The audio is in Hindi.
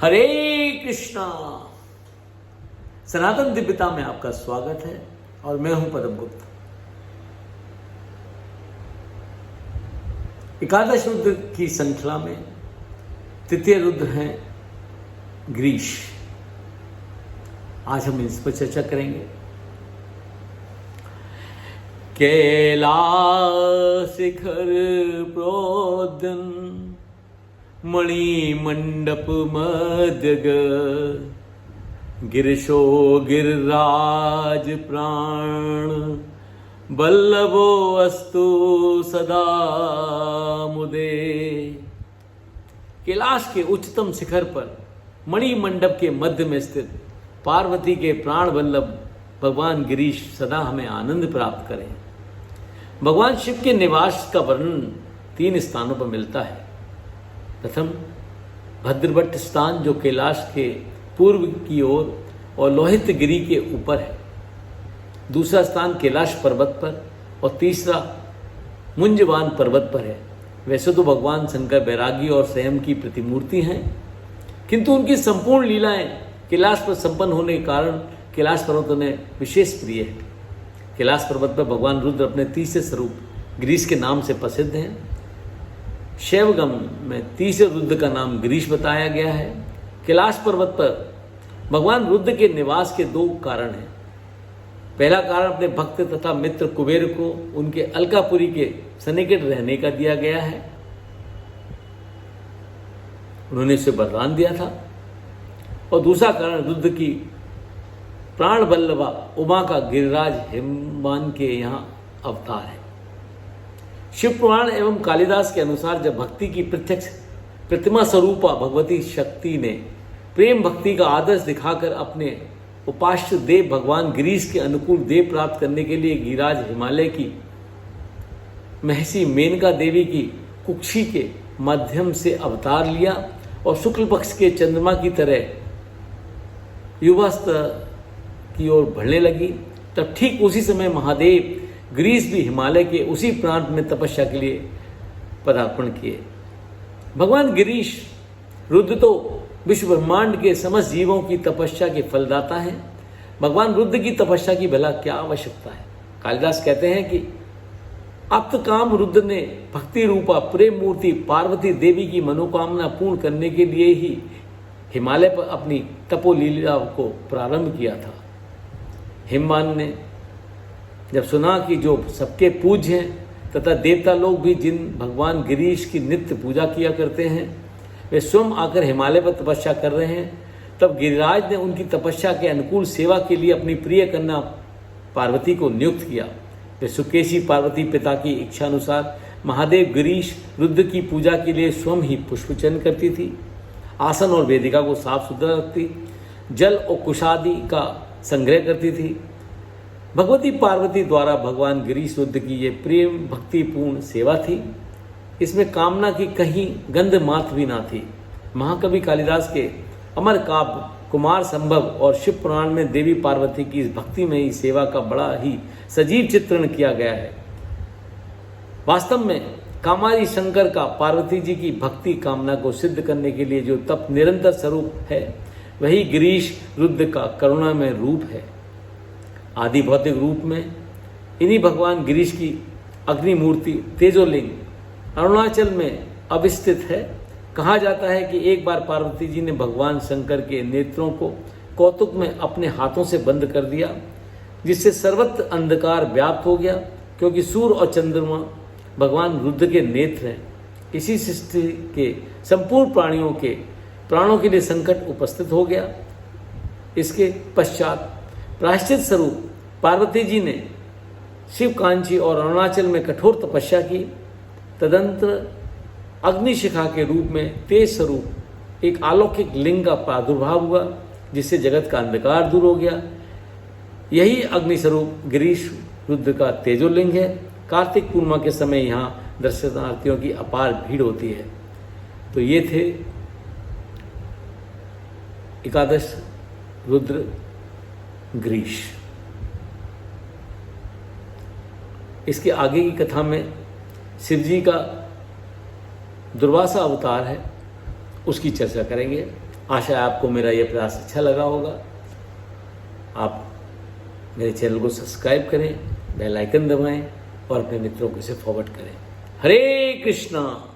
हरे कृष्णा। सनातन दिव्यता में आपका स्वागत है और मैं हूं पदम गुप्ता। एकादश रुद्र की श्रृंखला में तृतीय रुद्र हैं गिरीश। आज हम इस पर चर्चा करेंगे। कैलाश शिखर प्रोदन मणि मंडप मध्यग गिरिशो गिरिराज प्राण बल्लभो अस्तु सदा मुदे। कैलाश के उच्चतम शिखर पर मणि मंडप के मध्य में स्थित पार्वती के प्राण वल्लभ भगवान गिरीश सदा हमें आनंद प्राप्त करें। भगवान शिव के निवास का वर्णन 3 स्थानों पर मिलता है। प्रथम भद्रवट स्थान जो कैलाश के पूर्व की ओर और लोहित गिरी के ऊपर है। दूसरा स्थान कैलाश पर्वत पर और तीसरा मुंजवान पर्वत पर है। वैसे तो भगवान शंकर बैरागी और संयम की प्रतिमूर्ति हैं, किंतु उनकी संपूर्ण लीलाएं कैलाश पर संपन्न होने के कारण कैलाश पर्वत उन्हें विशेष प्रिय है। कैलाश पर्वत पर भगवान रुद्र अपने तीसरे स्वरूप गिरीश के नाम से प्रसिद्ध हैं। शैवगम में तीसरे रुद्र का नाम गिरीश बताया गया है। कैलाश पर्वत पर भगवान रुद्र के निवास के 2 कारण हैं। पहला कारण अपने भक्त तथा मित्र कुबेर को उनके अलकापुरी के सन्निकट रहने का दिया गया है। उन्होंने उसे वरदान दिया था। और दूसरा कारण रुद्र की प्राण वल्लभा उमा का गिरिराज हिमवान के यहाँ अवतार है। शिव पुराण एवं कालिदास के अनुसार जब भक्ति की प्रत्यक्ष प्रतिमा स्वरूपा भगवती शक्ति ने प्रेम भक्ति का आदर्श दिखाकर अपने उपास्य देव भगवान गिरीश के अनुकूल देव प्राप्त करने के लिए गिरिराज हिमालय की महसी मेनका देवी की कुक्षी के माध्यम से अवतार लिया और शुक्ल पक्ष के चंद्रमा की तरह युवास्त्र की ओर बढ़ने लगी, तब ठीक उसी समय महादेव गिरीश भी हिमालय के उसी प्रांत में तपस्या के लिए पदार्पण किए। भगवान गिरीश रुद्र तो विश्व ब्रह्मांड के समस्त जीवों की तपस्या के फलदाता हैं। भगवान रुद्र की तपस्या की भला क्या आवश्यकता है। कालिदास कहते हैं कि आप्त काम रुद्र ने भक्ति रूपा प्रेम मूर्ति पार्वती देवी की मनोकामना पूर्ण करने के लिए ही हिमालय पर अपनी तपोलीला को प्रारंभ किया था। हिमवान ने जब सुना कि जो सबके पूज्य हैं तथा देवता लोग भी जिन भगवान गिरीश की नित्य पूजा किया करते हैं वे स्वयं आकर हिमालय पर तपस्या कर रहे हैं, तब गिरिराज ने उनकी तपस्या के अनुकूल सेवा के लिए अपनी प्रिय कन्या पार्वती को नियुक्त किया। वे सुकेशी पार्वती पिता की इच्छानुसार महादेव गिरीश रुद्र की पूजा के लिए स्वयं ही पुष्पचयन करती थी, आसन और वेदिका को साफ सुथरा रखती, जल और कुशादि का संग्रह करती थी। भगवती पार्वती द्वारा भगवान गिरीश रुद्र की ये प्रेम भक्तिपूर्ण सेवा थी। इसमें कामना की कहीं गंध मात्र भी ना थी। महाकवि कालिदास के अमर काव्य कुमार संभव और शिव पुराण में देवी पार्वती की इस भक्तिमयी सेवा का बड़ा ही सजीव चित्रण किया गया है। वास्तव में कामारी शंकर का पार्वती जी की भक्ति कामना को सिद्ध करने के लिए जो तप निरंतर स्वरूप है वही गिरीश रुद्र का करुणामय रूप है। आदि भौतिक रूप में इन्हीं भगवान गिरीश की अग्नि मूर्ति तेजोलिंग अरुणाचल में अवस्थित है। कहा जाता है कि एक बार पार्वती जी ने भगवान शंकर के नेत्रों को कौतुक में अपने हाथों से बंद कर दिया, जिससे सर्वत्र अंधकार व्याप्त हो गया, क्योंकि सूर्य और चंद्रमा भगवान रुद्र के नेत्र हैं। इसी सृष्टि के संपूर्ण प्राणियों के प्राणों के लिए संकट उपस्थित हो गया। इसके पश्चात प्रायश्चित स्वरूप पार्वती जी ने शिव कांची और अरुणाचल में कठोर तपस्या की। तदंतर अग्निशिखा के रूप में तेज स्वरूप एक अलौकिक लिंग का प्रादुर्भाव हुआ, जिससे जगत का अंधकार दूर हो गया। यही अग्निस्वरूप गिरीश रुद्र का तेजोलिंग है। कार्तिक पूर्णिमा के समय यहाँ दर्शनार्थियों की अपार भीड़ होती है। तो ये थे एकादश रुद्र गिरीश। इसके आगे की कथा में शिव जी का दुर्वासा अवतार है, उसकी चर्चा करेंगे। आशा है आपको मेरा यह प्रयास अच्छा लगा होगा। आप मेरे चैनल को सब्सक्राइब करें, बेल आइकन दबाएं और अपने मित्रों को इसे फॉरवर्ड करें। हरे कृष्णा।